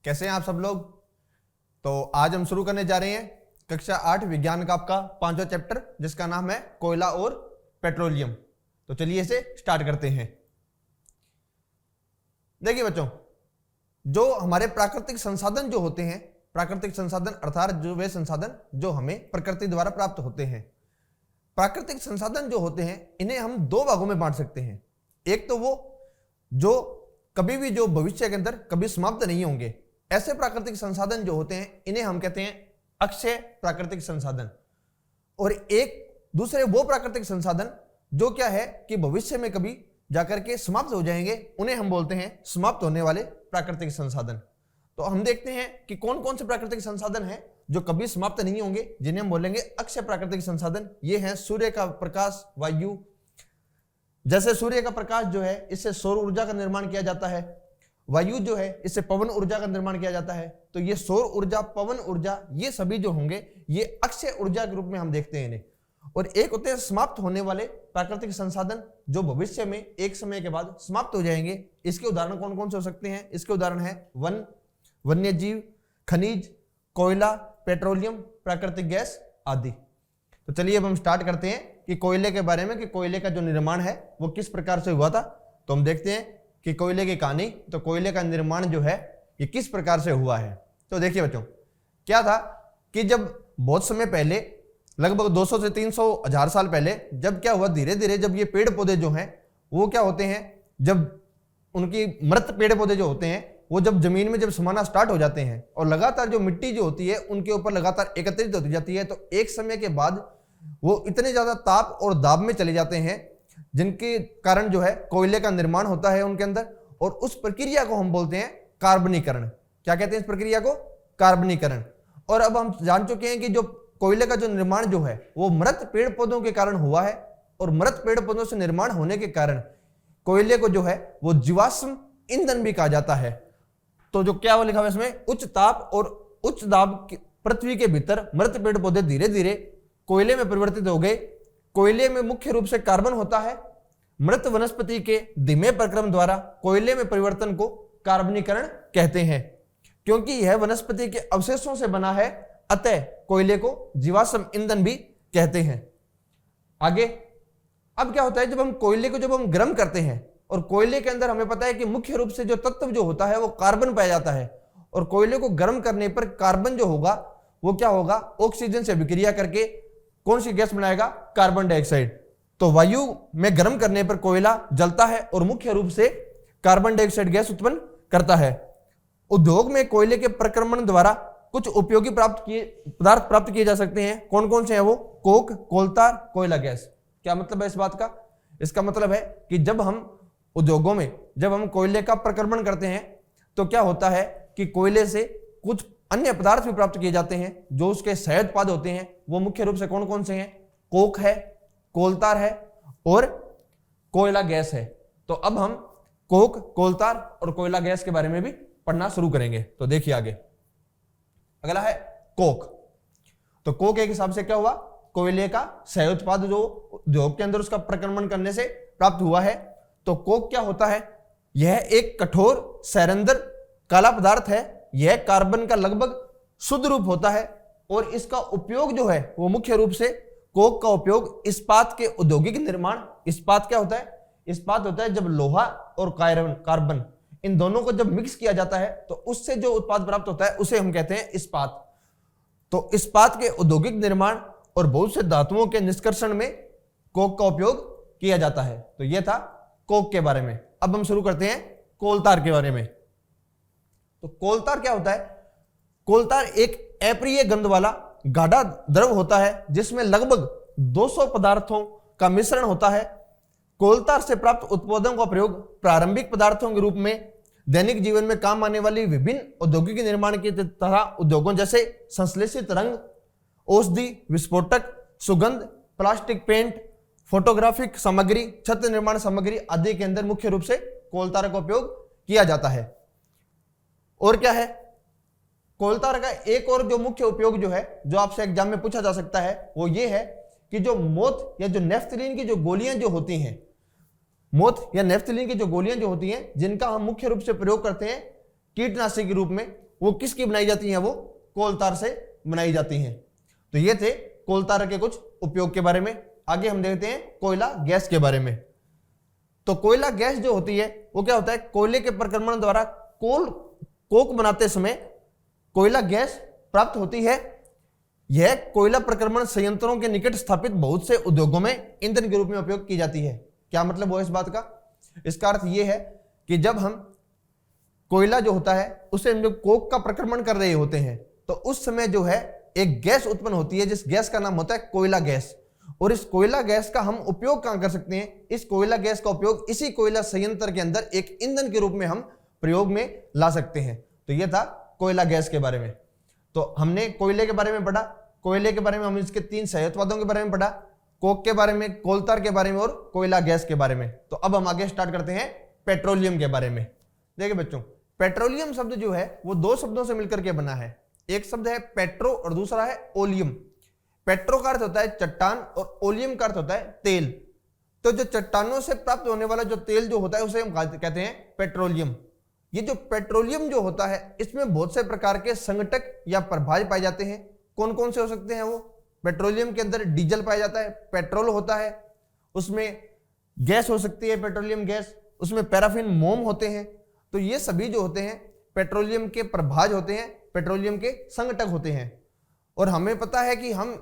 कैसे हैं आप सब लोग। तो आज हम शुरू करने जा रहे हैं कक्षा 8 विज्ञान का आपका 5वां चैप्टर, जिसका नाम है कोयला और पेट्रोलियम। तो चलिए इसे स्टार्ट करते हैं। देखिए बच्चों, जो हमारे प्राकृतिक संसाधन जो होते हैं, प्राकृतिक संसाधन अर्थात जो वे संसाधन जो हमें प्रकृति द्वारा प्राप्त होते हैं, प्राकृतिक संसाधन जो होते हैं इन्हें हम दो भागों में बांट सकते हैं। एक तो वो जो कभी भी जो भविष्य के अंदर कभी समाप्त नहीं होंगे, ऐसे प्राकृतिक संसाधन जो होते हैं इन्हें हम कहते हैं अक्षय प्राकृतिक संसाधन। और एक दूसरे वो प्राकृतिक संसाधन जो क्या है कि भविष्य में कभी जाकर के समाप्त हो जाएंगे, उन्हें हम बोलते हैं समाप्त होने वाले प्राकृतिक संसाधन। तो हम देखते हैं कि कौन कौन से प्राकृतिक संसाधन हैं जो कभी समाप्त नहीं होंगे, जिन्हें हम बोलेंगे अक्षय प्राकृतिक संसाधन। ये हैं सूर्य का प्रकाश, वायु। जैसे सूर्य का प्रकाश जो है इससे सौर ऊर्जा का निर्माण किया जाता है, वायु जो है इससे पवन ऊर्जा का निर्माण किया जाता है। तो ये सौर ऊर्जा, पवन ऊर्जा, ये सभी जो होंगे ये अक्षय ऊर्जा के रूप में हम देखते हैं इन्हें। और एक होते हैं समाप्त होने वाले प्राकृतिक संसाधन जो भविष्य में एक समय के बाद समाप्त हो जाएंगे। इसके उदाहरण कौन कौन से हो सकते हैं? इसके उदाहरण है वन, वन्यजीव, खनिज, कोयला, पेट्रोलियम, प्राकृतिक गैस आदि। तो चलिए अब हम स्टार्ट करते हैं कि कोयले के बारे में, कि कोयले का जो निर्माण है वो किस प्रकार से हुआ था। तो हम देखते हैं कि कोयले की कहानी, तो कोयले का निर्माण जो है ये किस प्रकार से हुआ है। तो देखिए बच्चों, क्या था कि जब बहुत समय पहले, लगभग 200 से 300 हजार साल पहले, जब क्या हुआ, धीरे धीरे जब ये पेड़ पौधे जो हैं वो क्या होते हैं, जब उनकी मृत पेड़ पौधे जो होते हैं वो जब जमीन में जब समाना स्टार्ट हो जाते हैं और लगातार जो मिट्टी जो होती है उनके ऊपर लगातार एकत्रित होती जाती है, तो एक समय के बाद वो इतने ज्यादा ताप और दाब में चले जाते हैं जिनके कारण जो है कोयले का निर्माण होता है उनके अंदर। और उस प्रक्रिया को हम बोलते हैं कार्बनीकरण। क्या कहते हैं इस प्रक्रिया को? कार्बनीकरण। और अब हम जान चुके हैं कि जो कोयले का जो निर्माण जो है वो मृत पेड़ पौधों के कारण हुआ है, और मृत पेड़ पौधों से निर्माण होने के कारण कोयले को जो है वो जीवाश्म ईंधन भी कहा जाता है। तो जो क्या वो लिखा हुआ है इसमें, उच्च ताप और उच्च दाब पृथ्वी के भीतर मृत पेड़ पौधे धीरे धीरे कोयले में परिवर्तित हो गए। कोयले में मुख्य रूप से कार्बन होता है। मृत वनस्पति के धीमे प्रक्रम द्वारा कोयले में परिवर्तन को कार्बनीकरण कहते हैं। क्योंकि यह वनस्पति के अवशेषों से बना है, अतः कोयले को जीवाश्म ईंधन भी कहते हैं। आगे अब क्या होता है, जब हम कोयले को जब हम गर्म करते हैं, और कोयले के अंदर हमें पता है कि मुख्य रूप से जो तत्व जो होता है वो कार्बन पाया जाता है। और कोयले को गर्म करने पर कार्बन जो होगा वो क्या होगा, ऑक्सीजन से विक्रिया करके कौन सी गैस बनाएगा? Carbon dioxide. तो वायु में गर्म करने पर कोयला जलता है और मुख्य रूप से कार्बन डाइऑक्साइड गैस उत्पन्न करता है। उद्योग में कोयले के प्रक्रमण द्वारा कुछ उपयोगी पदार्थ प्राप्त किए जा सकते हैं। कौन कौन से हैं वो? कोक, कोलतार, कोयला गैस। क्या मतलब है इस बात का? इसका मतलब है कि जब हम उद्योगों में जब हम कोयले का प्रक्रमण करते हैं तो क्या होता है कि कोयले से कुछ अन्य पदार्थ भी प्राप्त किए जाते हैं जो उसके सहायक उत्पाद होते हैं। वो मुख्य रूप से कौन कौन से हैं? कोक है, कोलतार है और कोयला गैस है। तो अब हम कोक, कोलतार और कोयला गैस के बारे में भी पढ़ना शुरू करेंगे। तो देखिए आगे अगला है कोक। तो कोक एक हिसाब से क्या हुआ, कोयले का सहायक उत्पाद जो उद्योग के अंदर उसका प्रक्रमण करने से प्राप्त हुआ है। तो कोक क्या होता है? यह एक कठोर सैरंध्र काला पदार्थ है। यह कार्बन का लगभग शुद्ध रूप होता है और इसका उपयोग जो है वो मुख्य रूप से कोक का उपयोग इस्पात के औद्योगिक निर्माण। इस्पात क्या होता है? इस्पात होता है जब लोहा और कार्बन इन दोनों को जब मिक्स किया जाता है तो उससे जो उत्पाद प्राप्त होता है उसे हम कहते हैं इस्पात। तो इस्पात के औद्योगिक निर्माण और बहुत से धातुओं के निष्कर्षण में कोक का उपयोग किया जाता है। तो यह था कोक के बारे में। अब हम शुरू करते हैं कोलतार के बारे में। तो कोलतार क्या होता है? कोलतार एक अप्रिय गंध वाला गाढ़ा द्रव होता है जिसमें लगभग 200 पदार्थों का मिश्रण होता है। कोलतार से प्राप्त उत्पादों का प्रयोग प्रारंभिक पदार्थों के रूप में दैनिक जीवन में काम आने वाली विभिन्न औद्योगिक निर्माण की तरह उद्योगों जैसे संश्लेषित रंग, औषधि, विस्फोटक, सुगंध, प्लास्टिक पेंट, फोटोग्राफिक सामग्री, छत निर्माण सामग्री आदि के अंदर मुख्य रूप से कोलतार का उपयोग किया जाता है। और क्या है? कोलतार का एक और जो मुख्य उपयोग जो है, जो आपसे एग्जाम में पूछा जा सकता है, वो ये है कि जो मोथ या जो नेफ्थलीन की जो गोलियां जो होती हैं, मोथ या नेफ्थलीन की जो गोलियां जो होती हैं जिनका हम मुख्य रूप से प्रयोग करते हैं कीटनाशी के रूप में, वो किसकी बनाई जाती हैं? वो कोल तार से बनाई जाती हैं। तो ये थे कोल तार के कुछ उपयोग के बारे में। आगे हम देखते हैं कोयला गैस के बारे में। तो कोयला गैस जो होती है वो क्या होता है? कोयले के प्रक्रमण द्वारा कोक बनाते समय कोयला गैस प्राप्त होती है। यह कोयला प्रक्रमण संयंत्रों के निकट स्थापित बहुत से उद्योगों में ईंधन के रूप में उपयोग की जाती है। क्या मतलब हुआ इस बात का? इसका अर्थ यह है कि जब हम कोयला जो होता है उसे हम जो कोक का प्रक्रमण कर रहे होते हैं तो उस समय जो है एक गैस उत्पन्न होती है जिस गैस का नाम होता है कोयला गैस। और इस कोयला गैस का हम उपयोग कहां कर सकते हैं? इस कोयला गैस का उपयोग इसी कोयला संयंत्र के अंदर एक ईंधन के रूप में हम प्रयोग में ला सकते हैं। तो यह था कोयला गैस के बारे में। तो हमने कोयले के बारे में पढ़ा, कोयले के बारे में हम इसके 3 सहायक उत्पादों के बारे में पढ़ा, कोक के बारे में, कोलतार के बारे में और कोयला गैस के बारे में। तो अब हम आगे स्टार्ट करते हैं पेट्रोलियम के बारे में। देखिए बच्चों, पेट्रोलियम शब्द जो है वो 2 शब्दों से मिलकर के बना है। एक शब्द है पेट्रो और दूसरा है ओलियम। पेट्रो का अर्थ होता है चट्टान और ओलियम का अर्थ होता है तेल। तो जो चट्टानों से प्राप्त होने वाला जो तेल जो होता है उसे हम कहते हैं पेट्रोलियम। ये जो पेट्रोलियम जो होता है इसमें बहुत से प्रकार के संघटक या प्रभाज पाए जाते हैं। कौन कौन से हो सकते हैं वो? पेट्रोलियम के अंदर डीजल पाया जाता है, पेट्रोल होता है, उसमें गैस हो सकती है पेट्रोलियम गैस, उसमें पैराफिन मोम होते हैं। तो ये सभी जो होते हैं पेट्रोलियम के प्रभाज होते हैं, पेट्रोलियम के संघटक होते हैं। और हमें पता है कि हम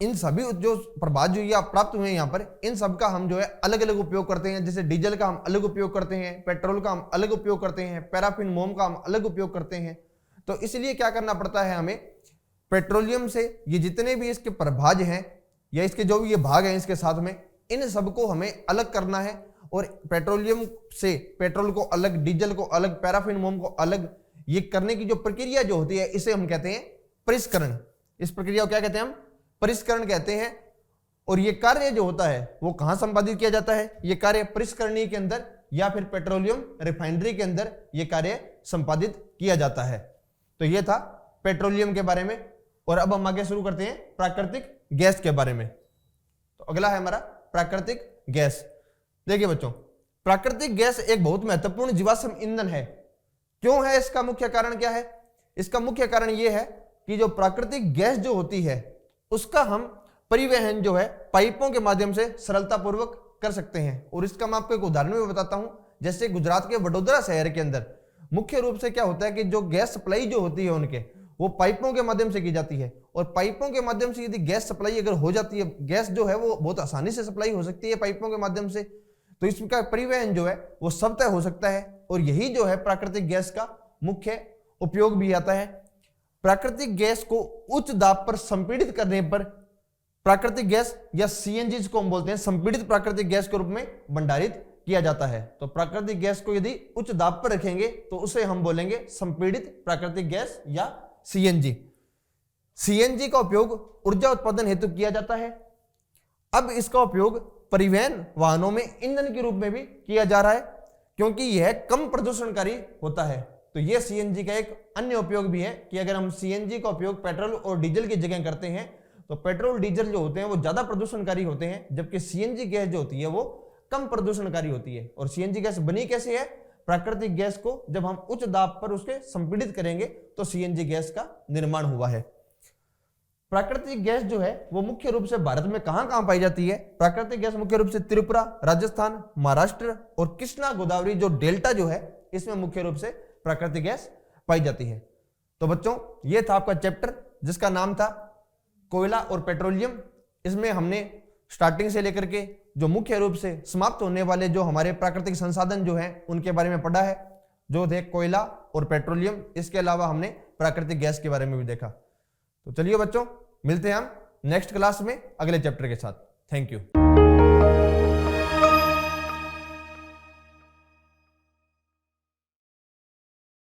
इन सभी जो प्रभाज जो ये प्राप्त हुए हैं यहाँ पर, इन सब का हम जो है अलग अलग उपयोग करते हैं। जैसे डीजल का हम अलग उपयोग करते हैं, पेट्रोल का हम अलग उपयोग करते हैं, पैराफिन मोम का हम अलग उपयोग करते हैं। तो इसलिए क्या करना पड़ता है हमें? पेट्रोलियम से ये जितने भी इसके प्रभाज हैं या इसके जो भी ये भाग हैं इसके साथ में, इन सबको हमें अलग करना है। और पेट्रोलियम से पेट्रोल को अलग, डीजल को अलग, पैराफिन मोम को अलग, ये करने की जो प्रक्रिया जो होती है इसे हम कहते हैं परिष्करण। इस प्रक्रिया को क्या कहते हैं हम? परिष्करण कहते हैं। और ये कार्य जो होता है वो कहां संपादित किया जाता है? ये कार्य परिष्करणी के अंदर या फिर पेट्रोलियम रिफाइनरी के अंदर ये कार्य संपादित किया जाता है। तो ये था पेट्रोलियम के बारे में। और अब हम आगे शुरू करते हैं प्राकृतिक गैस के बारे में। तो अगला है हमारा प्राकृतिक गैस। देखिए बच्चों, प्राकृतिक गैस एक बहुत महत्वपूर्ण जीवाश्म ईंधन है। क्यों है? इसका मुख्य कारण क्या है? इसका मुख्य कारण यह है कि जो प्राकृतिक गैस जो होती है उसका हम परिवहन जो है पाइपों के माध्यम से सरलतापूर्वक कर सकते हैं। और इसका मैं आपको एक उदाहरण में बताता हूं। जैसे गुजरात के वडोदरा शहर के अंदर मुख्य रूप से क्या होता है कि जो गैस सप्लाई जो होती है उनके वो पाइपों के माध्यम से की जाती है। और पाइपों के माध्यम से यदि गैस सप्लाई अगर हो जाती है, गैस जो है वो बहुत आसानी से सप्लाई हो सकती है पाइपों के माध्यम से, तो इसका परिवहन जो है वो स्वतः हो सकता है। और यही जो है प्राकृतिक गैस का मुख्य उपयोग भी आता है। प्राकृतिक गैस को उच्च दाब पर संपीड़ित करने पर प्राकृतिक गैस या सीएनजी को हम बोलते हैं संपीड़ित प्राकृतिक गैस के रूप में भंडारित किया जाता है। तो प्राकृतिक गैस को यदि उच्च दाब पर रखेंगे तो उसे हम बोलेंगे संपीड़ित प्राकृतिक गैस या सीएनजी। सीएनजी का उपयोग ऊर्जा उत्पादन हेतु किया जाता है। अब इसका उपयोग परिवहन वाहनों में ईंधन के रूप में भी किया जा रहा है क्योंकि यह कम प्रदूषणकारी होता है। तो यह सीएनजी का एक अन्य उपयोग भी है कि अगर हम सीएनजी का उपयोग पेट्रोल और डीजल की जगह करते हैं तो पेट्रोल डीजल जो होते हैं वो ज्यादा प्रदूषणकारी होते हैं, जबकि सीएनजी गैस जो होती है वो कम प्रदूषणकारी होती है। और सीएनजी गैस बनी कैसे है? प्राकृतिक गैस को जब हम उच्च दाब पर उसके संपीड़ित करेंगे तो सीएनजी गैस का निर्माण हुआ है। प्राकृतिक गैस जो है वो मुख्य रूप से भारत में कहां कहां पाई जाती है? प्राकृतिक गैस मुख्य रूप से त्रिपुरा, राजस्थान, महाराष्ट्र और कृष्णा गोदावरी जो डेल्टा जो है इसमें मुख्य रूप से प्राकृतिक गैस पाई जाती है। तो बच्चों, ये था आपका चैप्टर जिसका नाम था कोयला और पेट्रोलियम। इसमें हमने स्टार्टिंग से लेकर के जो मुख्य रूप से समाप्त होने वाले जो हमारे प्राकृतिक संसाधन जो हैं उनके बारे में पढ़ा है, जो थे कोयला और पेट्रोलियम। इसके अलावा हमने प्राकृतिक गैस के बारे में भी देखा। तो चलिए बच्चों, मिलते हैं हम नेक्स्ट क्लास में अगले चैप्टर के साथ। Thank you.